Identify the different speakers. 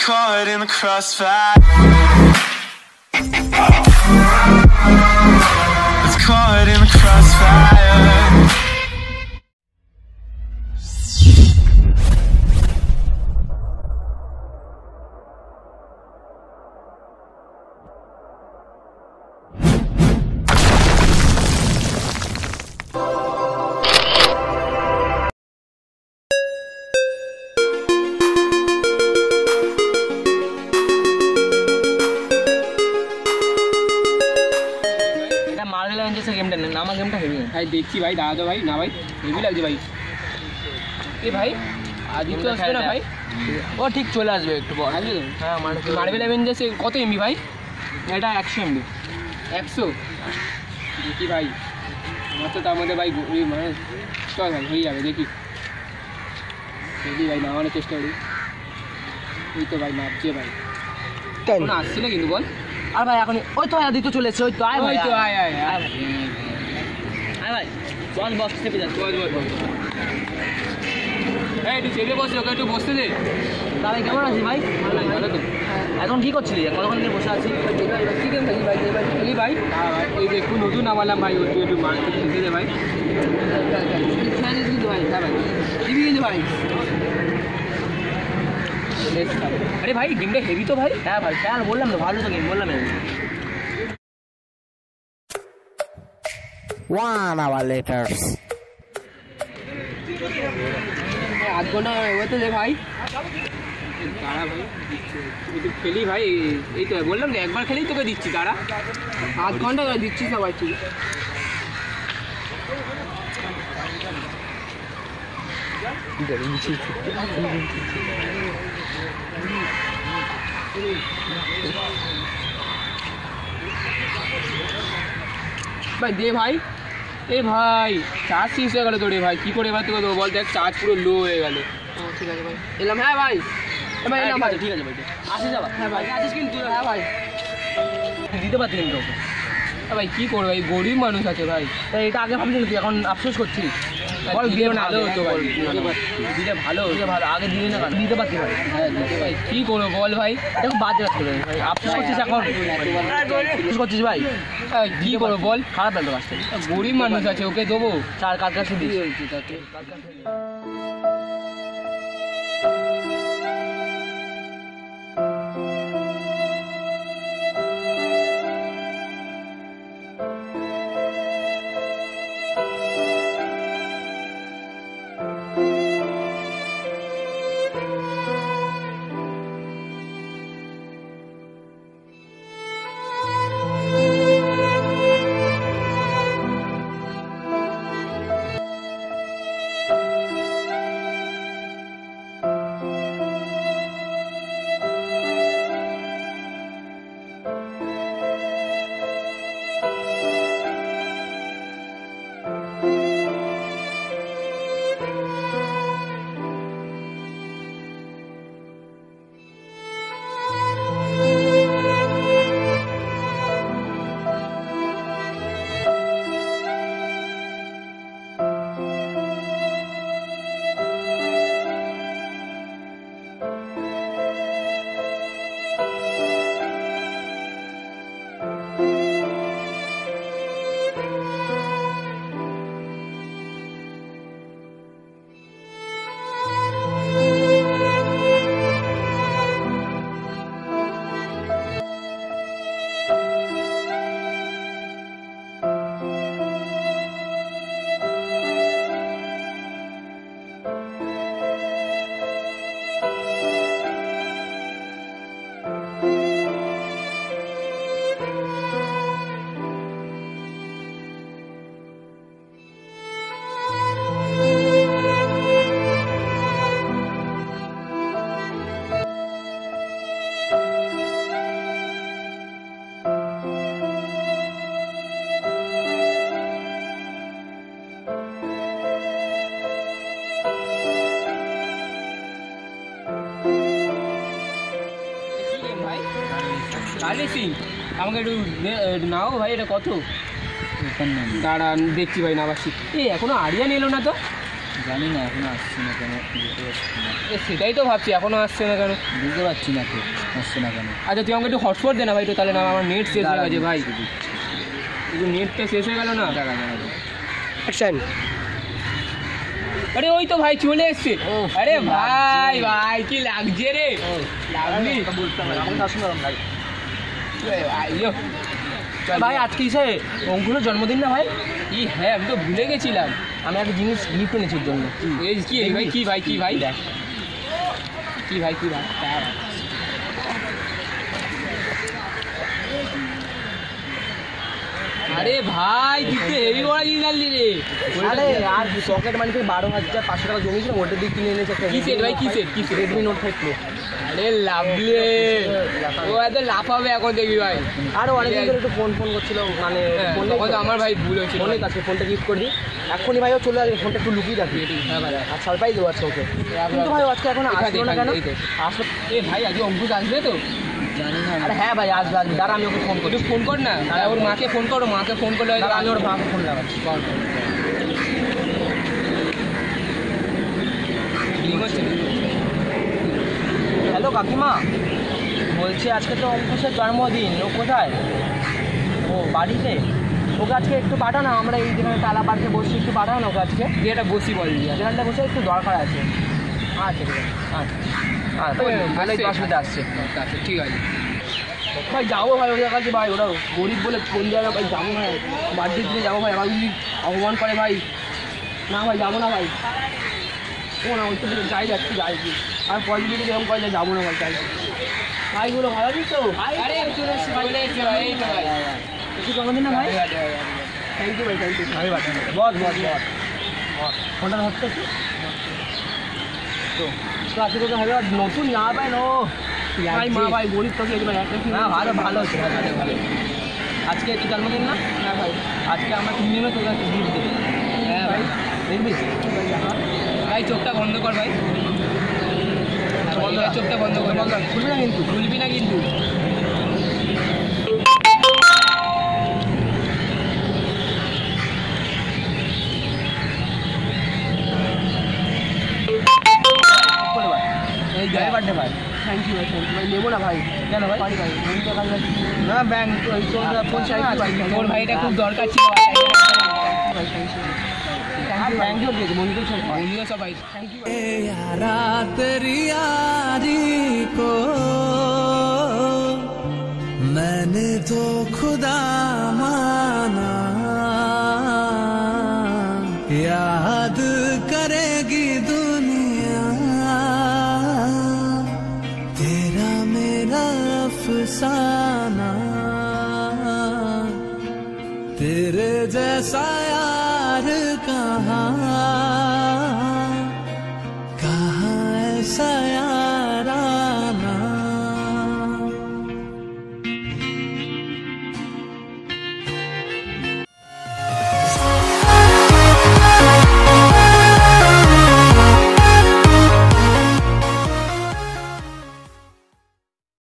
Speaker 1: caught in the crossfire. It's caught in the crossfire.
Speaker 2: भाई देखी भाई दादा भाई ना भाई हेवी लगे भाई ए भाई आदित्य আসবে না ভাই ও ঠিক চলে আসবে একটু পর হ্যাঁ মার্বেল অ্যাভেঞ্জার্স কত এমবি ভাই এটা 100 এমবি 100 দেখি ভাই আমার তো তার মধ্যে ভাই মানে চল ভাই হয়ে যাবে দেখি ভাই নামানোর চেষ্টা করি এই তো ভাই নামছে ভাই কেন আসছে না কিন্তু বল আর ভাই এখন ওই তো আদিত্য চলে এসেছে ওই তো আয় ভাই তো আয় আয় আয় ভাই চল বক্স চেপে যা চল বল এই একটু চেপে বসে ওকে একটু বসতে দে তাহলে কেমন আছিস ভাই ভালো তো এখন কি করছিলি কতক্ষণ ধরে বসে আছি চিকেন ভাই ভাই খেলি ভাই ওই যে একটু নতুন নামালাম ভাই ওই একটু মার্কেট খেতে দে ভাই কিন্তু ভাই হ্যাঁ ভাই দিবি কিন্তু ভাই अरे भाई गेमটা হেভি তো ভাই হ্যাঁ ভাই খেয়াল বললাম তো ভালো তো গেম বললাম আমি
Speaker 3: 1 hour later
Speaker 2: আধ ঘন্টা হতে দে ভাই দাঁড়া ভাই একটু খেলি ভাই এই তো বললাম না একবার খেলেই তোকে দিচ্ছি দাঁড়া আধ ঘন্টা দিচ্ছি সবাই ঠিক ভাই দে ভাই এ ভাই চার্জ শেষ হয়ে গেল তোরে ভাই কি করে এবার তোকে দেবো বল দেখ চার্জ পুরো লো হয়ে গেল ঠিক আছে ভাই এলাম হ্যাঁ ভাই ভাই এলাম ভাই ঠিক আছে ভাই আসে যাবা হ্যাঁ ভাই আসিস কিন্তু হ্যাঁ ভাই দিতে পারছি কিন্তু ভাই কী করবো ভাই গরিব মানুষ আছে ভাই তাই এটা আগে ভাবছিস তুই এখন আফসোস করছিস বল দিলে ভালো হতো ভাই দিলে ভালো ভালো আগে দিলে না দিতে পারছি ভাই হ্যাঁ দিতে ভাই কী করবো বল ভাই দেখো বাদ যাচ্ছে ভাই আফসোস করছিস এখন আফসোস করছিস ভাই কী করবো বল খারাপ লাগলো কাজটা গরিব মানুষ আছে ওকে দেবো চার কার কাছে দিয়েছি তাকে আমাকে একটু নাও ভাই এটা কত দাঁড়ান দেখছি ভাই না বাসি এ এখনো আরিয়ান এলো না তো
Speaker 3: জানি না এখনো আসছে না কেন, বুঝতে পারছি না।
Speaker 2: সেটাই তো ভাবছি, এখনো আসছে না কেন,
Speaker 3: বুঝতে পারছি না তো আসছে না কেন।
Speaker 2: আচ্ছা তুই আমাকে একটু হটস্পট দে না ভাই, তো তাহলে না আমার নেট শেষ হয়ে গেছে ভাই, নেটটা শেষ হয়ে গেল না। অ্যাকশন। আরে ওই তো ভাই চলে এসছে। আরে ভাই ভাই কি লাগছে রে, লাগলি
Speaker 3: ভাই আজকে এসে অঙ্কুরের জন্মদিন না ভাই?
Speaker 2: কি হ্যাঁ আমি তো ভুলে গেছিলাম।
Speaker 3: আমি একটা জিনিস গিফট এনেছি ওর জন্য।
Speaker 2: এই কি ভাই, কি ভাই, কি ভাই দেখ, কি ভাই, কি ভাই, আরে ভাই তুই তো হেভি বড় জিনিস আনলি রে।
Speaker 3: আরে আর পকেট মানি থেকে 12,500 টাকা জমিয়েছিল, ওটা দিয়ে কিনে এনেছে একটা।
Speaker 2: কি সেট ভাই, কি সেট, কি সেট?
Speaker 3: Redmi note 5 pro.
Speaker 2: আরে লাভলি, ও এত লাফাবে এখন দেখবি ভাই।
Speaker 3: আরও অনেকদিন ধরে একটু ফোন করছিল, মানে ফোন
Speaker 2: তো আমার ভাই ভুল হয়েছিল,
Speaker 3: ফোনের কাছে ফোনটা গিফট করে দিই এখনই ভাই, ও চলে আসবে, ফোনটা একটু লুকিয়ে রাখি।
Speaker 2: হ্যাঁ ভাই,
Speaker 3: আর সারপ্রাইজ দেবো আজকে ওকে। কিন্তু ভাই আজকে এখন আসলো না কেন? আসলো।
Speaker 2: এ ভাই আজকে অঙ্কুশ আসবে তো?
Speaker 3: জানি না। আরে হ্যাঁ ভাই আসবে আসবে, দাঁড়া আমি ওকে ফোন করি।
Speaker 2: একটু ফোন কর না, ওর মাকে ফোন করো, মাকে ফোন করলে হয়তো
Speaker 3: আমি ওর মাকে ফোন লাগাচ্ছি। হ্যালো কাকিমা, বলছি আজকে তো অঙ্কুশের জন্মদিন, ও কোথায়? ও বাড়িতে। ওকে আজকে একটু পাঠাও না, আমরা এই যেখানে টালা পার্কে বসছি, একটু পাঠাও না ওকে আজকে।
Speaker 2: এটা বসি বল,
Speaker 3: যেখানটা বসে একটু দরকার আছে। আচ্ছা ঠিক আছে, আচ্ছা ভালো, 10 মিনিট আসছে।
Speaker 2: আচ্ছা ঠিক আছে
Speaker 3: ভাই যাবো ভাই ওদের কাছে ভাই, ওরা গরিব বলে কোন জায়গা ভাই যাবো ভাই, বার্থডের দিনে যাবো ভাই, আমার যদি অপমান করে ভাই, না ভাই যাবো না ভাই, ও না ওই তো যাই যাচ্ছি যাই, আর পয়সা যদি এরকম করে যাবো না ভাই, যাই ভাইগুলো ভালো আছিস তো?
Speaker 2: আরে চলে এসছি ভাই, এই তো ভাই,
Speaker 3: একটু জন্মদিন না ভাই? থ্যাংক ইউ ভাই, থ্যাংক ইউ। আমি বাদ বস বস বস ফোনটা হচ্ছে তো আজকে তোকে ভাই নতুন না পাই নো ভাই, মা ভাই গরিব তো ভাই, একটা না ভালো ভালো হচ্ছে, ভালো ভালো। আজকে একটু জন্মদিন না? হ্যাঁ ভাই, আজকে আমরা 3 দিনে তোকে একটা গিফট দেবো।
Speaker 2: হ্যাঁ ভাই
Speaker 3: দেখবি
Speaker 2: ভাই, চোখটা বন্ধ কর ভাই, চোখটা বন্ধ কর,
Speaker 3: খুলবি না কিন্তু,
Speaker 2: খুলবি না কিন্তু।
Speaker 3: এই জয় বার্থডে ভাই।
Speaker 2: থ্যাংক ইউ ভাই, থ্যাংক ইউ ভাই, নেবো না ভাই।
Speaker 3: কেন ভাই?
Speaker 2: ভাই
Speaker 3: না ব্যাংক
Speaker 2: তোর ভাইটা খুব দরকার ছিল ভাই,
Speaker 3: থ্যাংক ইউ দিয়েছি বন্ধু সব
Speaker 2: বন্ধুরা সবাই থ্যাংক ইউ।
Speaker 1: यारा तेरी यारी को मैंने तो खुदा माना, याद करेगी दुनिया तेरा मेरा अफसाना, तेरे जैसा यार कहाँ ऐसा